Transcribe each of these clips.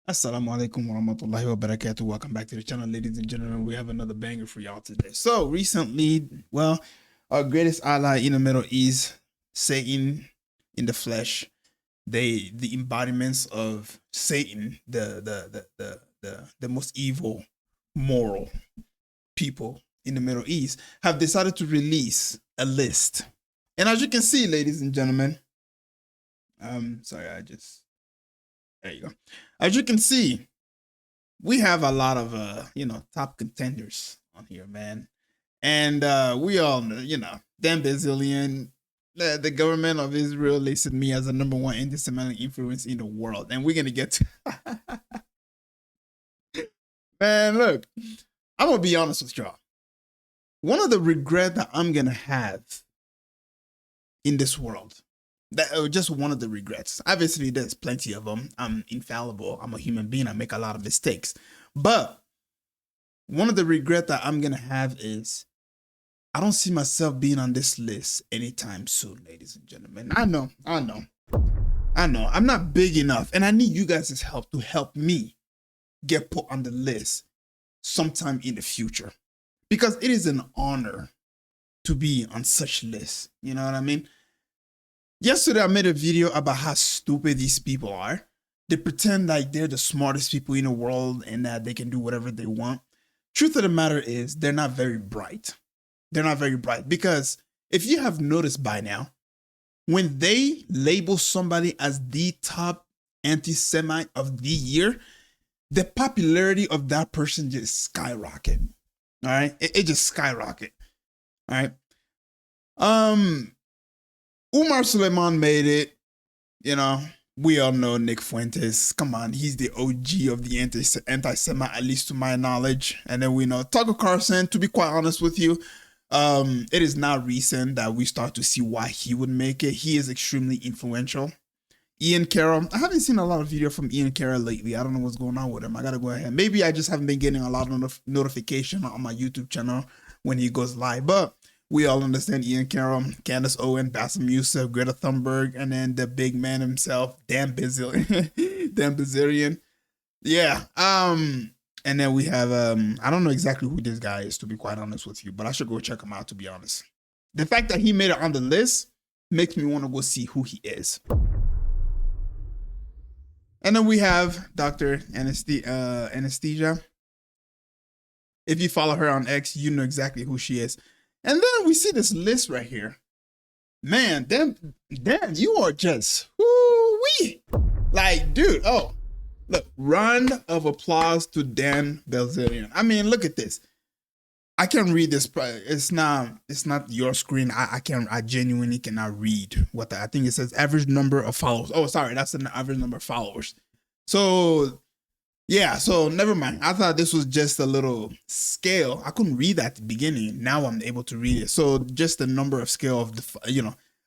Assalamu alaikum wa rahmatullahi wa barakatuh. Welcome back to the channel, ladies and gentlemen. We have another banger for y'all today. So recently, well, our greatest ally in the Middle East, Satan in the flesh, the embodiments of Satan, the most evil, moral people in the Middle East, have decided to release a list. And as you can see, ladies and gentlemen, there you go. As you can see, we have a lot of top contenders on here, man. And we all know, Dan Bazillion, the government of Israel listed me as the #1 anti-Semitic influence in the world. And we're gonna get to man, look, I'm gonna be honest with y'all. One of the regrets that I'm gonna have in this world, that just one of the regrets. Obviously, there's plenty of them. I'm infallible. I'm a human being. I make a lot of mistakes. But one of the regrets that I'm going to have is I don't see myself being on this list anytime soon, ladies and gentlemen. I know. I'm not big enough. And I need you guys' help to help me get put on the list sometime in the future. Because it is an honor to be on such lists. You know what I mean? Yesterday, I made a video about how stupid these people are. They pretend like they're the smartest people in the world and that they can do whatever they want. Truth of the matter is, they're not very bright. They're not very bright because if you have noticed by now, when they label somebody as the top anti-Semite of the year, the popularity of that person just skyrocket. All right, it just skyrocket. All right. Umar Suleiman made it. We all know Nick Fuentes. Come on, he's the OG of the anti-Semite, at least to my knowledge. And then we know Tucker Carlson, to be quite honest with you, it is not recent that we start to see why he would make it. He is extremely influential. Ian Carroll, I haven't seen a lot of video from Ian Carroll lately. I don't know what's going on with him. I gotta go ahead. Maybe I just haven't been getting a lot of notification on my YouTube channel when he goes live. But we all understand Ian Carroll, Candace Owen, Bassem Youssef, Greta Thunberg, and then the big man himself, Dan Bazillion. Dan Bazillion. Yeah. And then we have I don't know exactly who this guy is, to be quite honest with you, but I should go check him out, to be honest. The fact that he made it on the list makes me want to go see who he is. And then we have Dr. Anesthesia. If you follow her on X, you know exactly who she is. And then we see this list right here. Man, Dan, you are just, woo-wee. Like, dude, oh, look, round of applause to Dan Bazillion. I mean, look at this. I can't read this. It's not your screen. I genuinely cannot read what I think it says average number of followers. Oh, sorry, that's the average number of followers. So yeah, so never mind. I thought this was just a little scale. I couldn't read that at the beginning. Now I'm able to read it. So just the number of scale of the,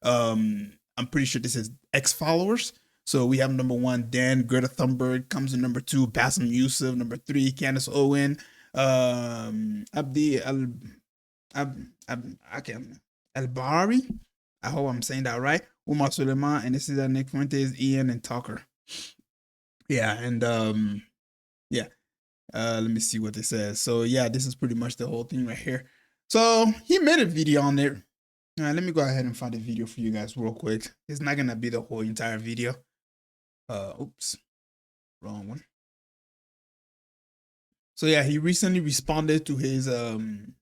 I'm pretty sure this is X followers. So we have #1, Dan. Greta Thunberg comes in #2, Bassem Youssef, #3, Candace Owen, Abdi Al-Bari. I hope I'm saying that right. Umar Suleiman, and this is Nick Fuentes, Ian, and Tucker. Yeah, and yeah. Let me see what it says. So yeah, this is pretty much the whole thing right here. So he made a video on there. Let me go ahead and find a video for you guys real quick. It's not gonna be the whole entire video. Oops, wrong one. So yeah, he recently responded to his him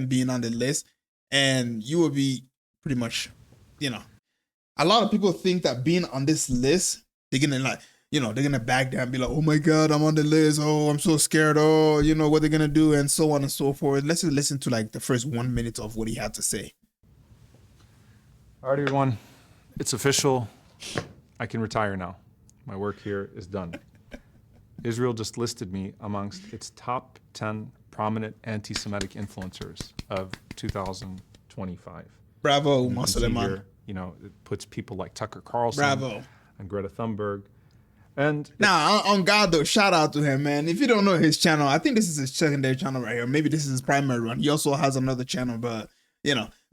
being on the list, and you will be pretty much, a lot of people think that being on this list, they're gonna they're gonna back down and be like, oh my God, I'm on the list. Oh, I'm so scared. Oh, what they're gonna do, and so on and so forth. Let's just listen to like the first 1 minute of what he had to say. All right, everyone, it's official. I can retire now. My work here is done. Israel just listed me amongst its top 10 prominent anti-Semitic influencers of 2025. Bravo, Umar Suleiman. It puts people like Tucker Carlson. Bravo. And Greta Thunberg. And now, on God, though, shout out to him, man. If you don't know his channel, I think this is his secondary channel right here. Maybe this is his primary one. He also has another channel, but,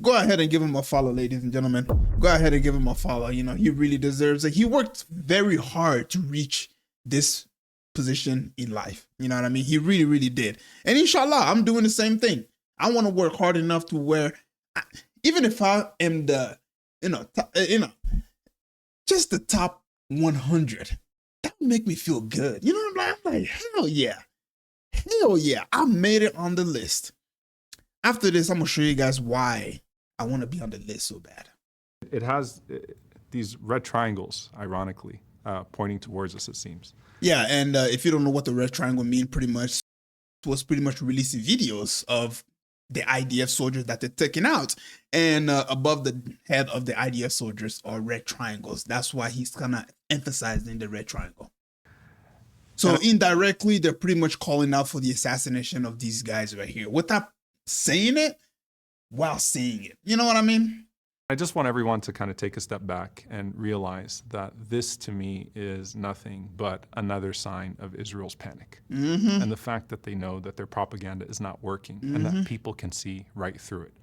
go ahead and give him a follow, ladies and gentlemen. Go ahead and give him a follow. He really deserves it. He worked very hard to reach this position in life. You know what I mean? He really, really did. And inshallah, I'm doing the same thing. I want to work hard enough to where, even if I am the, just the top 100, that would make me feel good. You know what I'm like? Hell yeah. Hell yeah. I made it on the list. After this, I'm going to show you guys why I want to be on the list so bad. It has these red triangles, ironically, pointing towards us, it seems. Yeah, and if you don't know what the red triangle mean, it was pretty much releasing videos of the IDF soldiers that they're taking out. And above the head of the IDF soldiers are red triangles. That's why he's kind of emphasizing the red triangle. So indirectly, they're pretty much calling out for the assassination of these guys right here without saying it while saying it. You know what I mean? I just want everyone to kind of take a step back and realize that this, to me, is nothing but another sign of Israel's panic. And the fact that they know that their propaganda is not working and that people can see right through it.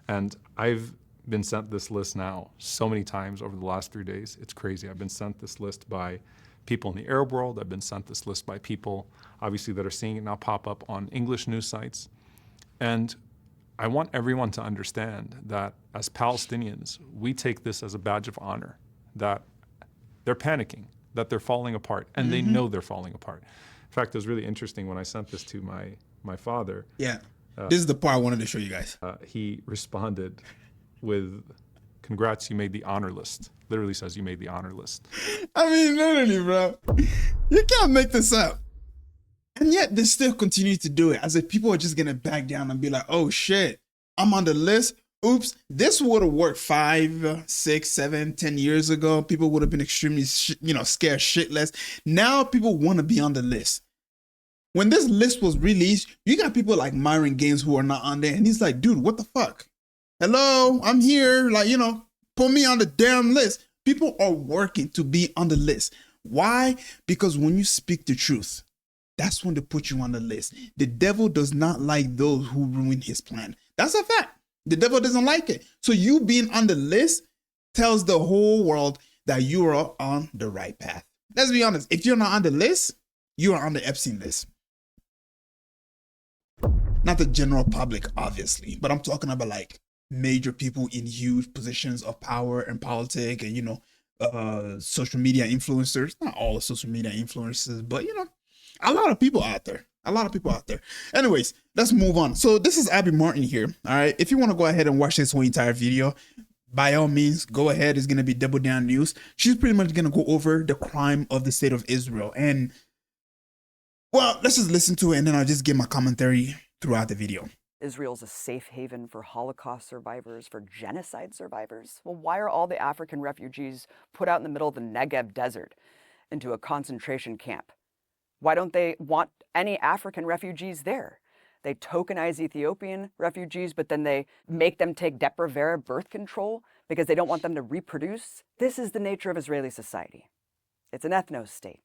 And I've been sent this list now so many times over the last 3 days. It's crazy. I've been sent this list by people in the Arab world. I've been sent this list by people, obviously, that are seeing it now pop up on English news sites. And I want everyone to understand that as Palestinians, we take this as a badge of honor, that they're panicking, that they're falling apart, and they know they're falling apart. In fact, it was really interesting when I sent this to my father. Yeah, this is the part I wanted to show you guys. He responded with, "Congrats, you made the honor list." Literally says, "You made the honor list." I mean, literally, bro. You can't make this up. And yet they still continue to do it as if people are just going to back down and be like, oh shit, I'm on the list. Oops, this would have worked 5, 6, 7, 10 years ago. People would have been extremely, scared shitless. Now people want to be on the list. When this list was released, you got people like Myron Gaines who are not on there. And he's like, dude, what the fuck? Hello, I'm here. Like, put me on the damn list. People are working to be on the list. Why? Because when you speak the truth, that's when they put you on the list. The devil does not like those who ruin his plan. That's a fact. The devil doesn't like it. So you being on the list tells the whole world that you are on the right path. Let's be honest. If you're not on the list, you are on the Epstein list. Not the general public, obviously, but I'm talking about like major people in huge positions of power and politics and, social media influencers. Not all social media influencers, but, a lot of people out there. Anyways, let's move on. So this is Abby Martin here. All right. If you want to go ahead and watch this whole entire video, by all means, go ahead. It's going to be Double Down News. She's pretty much going to go over the crime of the state of Israel. And, well, let's just listen to it and then I'll just give my commentary throughout the video. Israel's a safe haven for Holocaust survivors, for genocide survivors. Well, why are all the African refugees put out in the middle of the Negev desert into a concentration camp? Why don't they want any African refugees there? They tokenize Ethiopian refugees, but then they make them take Depo-Provera birth control because they don't want them to reproduce. This is the nature of Israeli society. It's an ethno-state,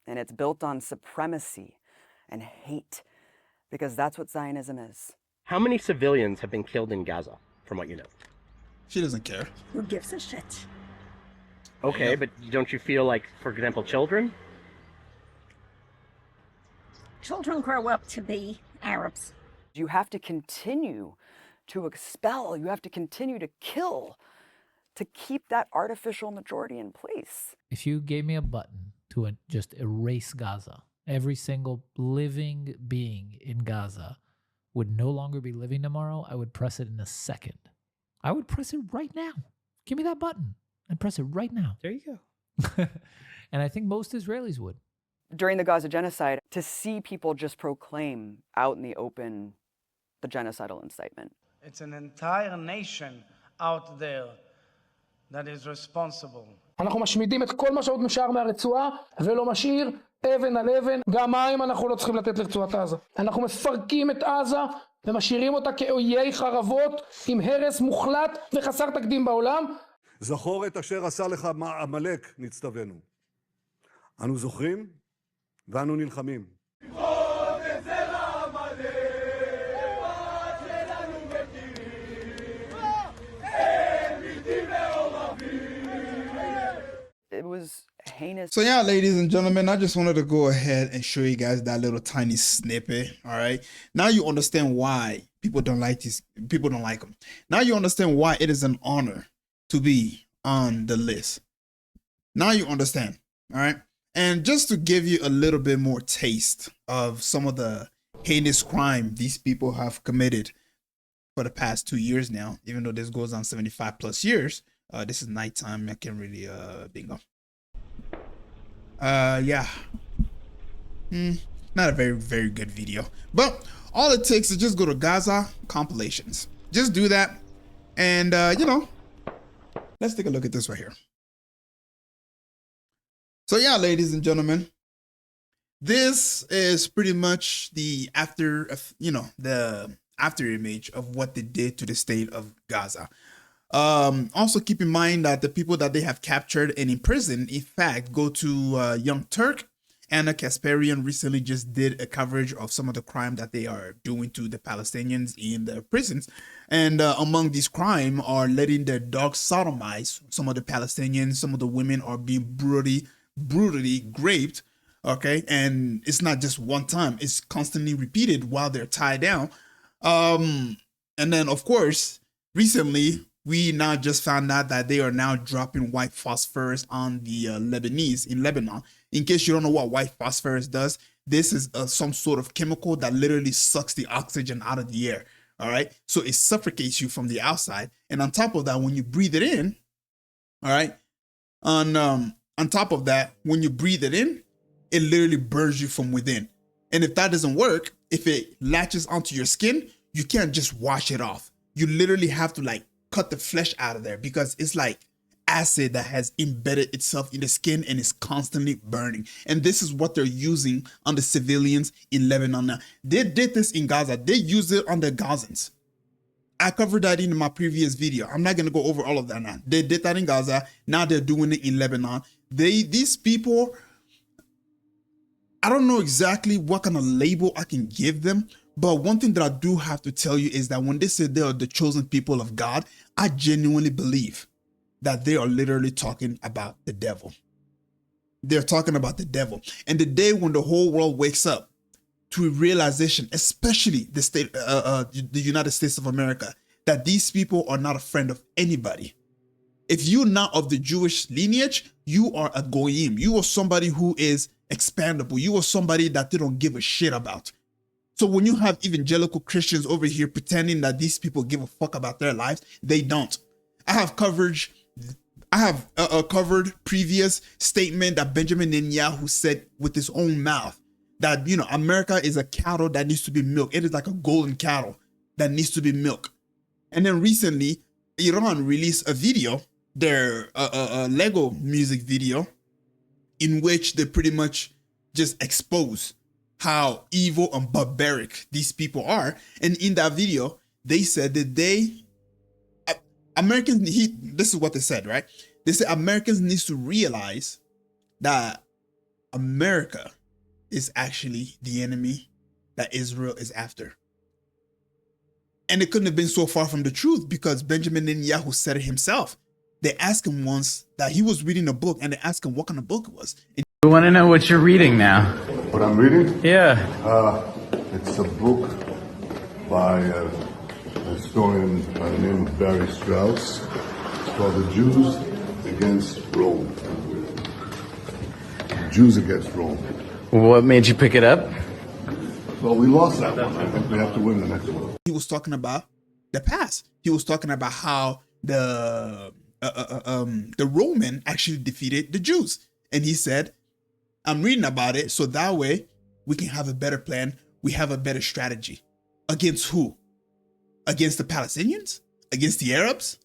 and it's built on supremacy and hate, because that's what Zionism is. How many civilians have been killed in Gaza, from what you know? She doesn't care. Who gives a shit? Okay, yeah. But don't you feel like, for example, children? Children grow up to be Arabs. You have to continue to expel, you have to continue to kill to keep that artificial majority in place. If you gave me a button to just erase Gaza, every single living being in Gaza would no longer be living tomorrow, I would press it in a second. I would press it right now. Give me that button and press it right now. There you go. And I think most Israelis would. During the Gaza genocide, to see people just proclaim out in the open the genocidal incitement. It's an entire nation out there that is responsible. אנחנו משמידים את כל מה שעוד נשאר מהרצועה ולא משאיר אבן על אבן. גם מים אנחנו לא צריכים לתת לרצועת עזה. אנחנו מפרקים את עזה ומשאירים אותה כאויי חרבות עם הרס מוחלט וחסר תקדים בעולם. זכור את אשר עשה לך עמלק, נצטווינו. אנו זוכרים ואנו נלחמים. It was heinous. So yeah, ladies and gentlemen, I just wanted to go ahead and show you guys that little tiny snippet. All right, now you understand why people don't like these. People don't like them. Now you understand why it is an honor to be on the list. Now you understand. All right, and just to give you a little bit more taste of some of the heinous crime these people have committed for the past 2 years now, even though this goes on 75 plus years. This is nighttime. I can't really bingo. Yeah. Not a very good video. But all it takes is just go to Gaza compilations. Just do that. And you know, let's take a look at this right here. So yeah, ladies and gentlemen, this is pretty much the after image of what they did to the state of Gaza. Also keep in mind that the people that they have captured and imprisoned, in fact, go to Young Turk. Anna Kasparian recently just did a coverage of some of the crime that they are doing to the Palestinians in the prisons. And among these crime are letting their dogs sodomize some of the Palestinians. Some of the women are being brutally raped. Okay. And it's not just one time. It's constantly repeated while they're tied down. And then, of course, recently, we now just found out that they are now dropping white phosphorus on the Lebanese in Lebanon. In case you don't know what white phosphorus does, this is some sort of chemical that literally sucks the oxygen out of the air. All right. So it suffocates you from the outside. And on top of that, when you breathe it in, all right, on top of that, when you breathe it in, it literally burns you from within. And if that doesn't work, if it latches onto your skin, you can't just wash it off. You literally have to like cut the flesh out of there because it's like acid that has embedded itself in the skin and is constantly burning. And this is what they're using on the civilians in Lebanon now. They did this in Gaza. They used it on the Gazans. I covered that in my previous video. I'm not going to go over all of that now. They did that in Gaza. Now they're doing it in Lebanon. These people, I don't know exactly what kind of label I can give them. But one thing that I do have to tell you is that when they say they are the chosen people of God, I genuinely believe that they are literally talking about the devil. They're talking about the devil. And the day when the whole world wakes up to a realization, especially the United States of America, that these people are not a friend of anybody. If you're not of the Jewish lineage, you are a goyim. You are somebody who is expandable. You are somebody that they don't give a shit about. So when you have evangelical Christians over here pretending that these people give a fuck about their lives, they don't. I have covered previous statement that Benjamin Netanyahu said with his own mouth that, you know, America is a cattle that needs to be milked. It is like a golden cattle that needs to be milked. And then recently, Iran released a video, their Lego music video, in which they pretty much just expose how evil and barbaric these people are. And in that video, they said that this is what they said, right? They said Americans need to realize that America is actually the enemy that Israel is after. And it couldn't have been so far from the truth because Benjamin Netanyahu said it himself. They asked him once that he was reading a book and they asked him what kind of book it was. And I want to know what you're reading now. What I'm reading? Yeah. It's a book by a historian by the name of Barry Strauss. It's called The Jews Against Rome. Jews Against Rome. What made you pick it up? Well, we lost that one. I think we have to win the next one. He was talking about the past. He was talking about how the Roman actually defeated the Jews. And he said, I'm reading about it, so that way we can have a better plan. We have a better strategy. Against who? Against the Palestinians? Against the Arabs?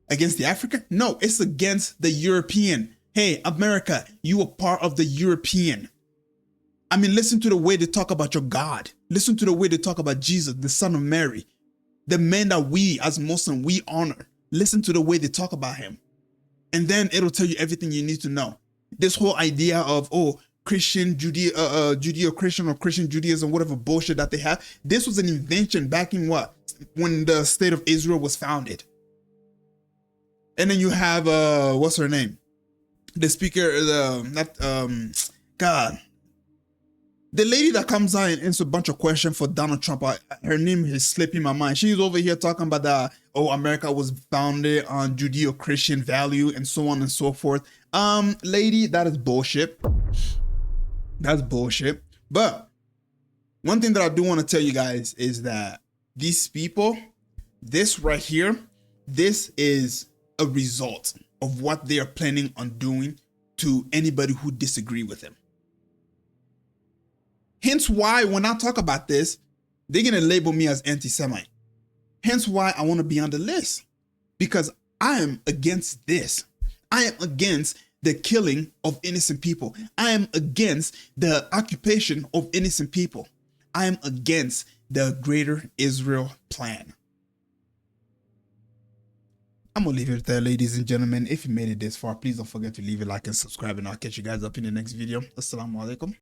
Against the African? No, it's against the European. Hey, America, you are part of the European. I mean, listen to the way they talk about your God. Listen to the way they talk about Jesus, the son of Mary. The man that we as Muslims, we honor. Listen to the way they talk about him. And then it'll tell you everything you need to know. This whole idea of, Christian Judeo-Christian or Christian Judaism, whatever bullshit that they have. This was an invention back in when the state of Israel was founded. And then you have, what's her name? the speaker, God, the lady that comes out and answers a bunch of questions for Donald Trump, her name is slipping my mind. She's over here talking about that, oh, America was founded on Judeo-Christian value and so on and so forth. Lady, that is bullshit. That's bullshit. But one thing that I do want to tell you guys is that these people, this right here, this is a result of what they are planning on doing to anybody who disagree with them. Hence why when I talk about this, they're going to label me as anti-Semite. Hence why I want to be on the list, because I am against this. I am against the killing of innocent people. I am against the occupation of innocent people. I am against the Greater Israel plan. I'm going to leave it there, ladies and gentlemen. If you made it this far, please don't forget to leave a like and subscribe, and I'll catch you guys up in the next video. Assalamu alaikum.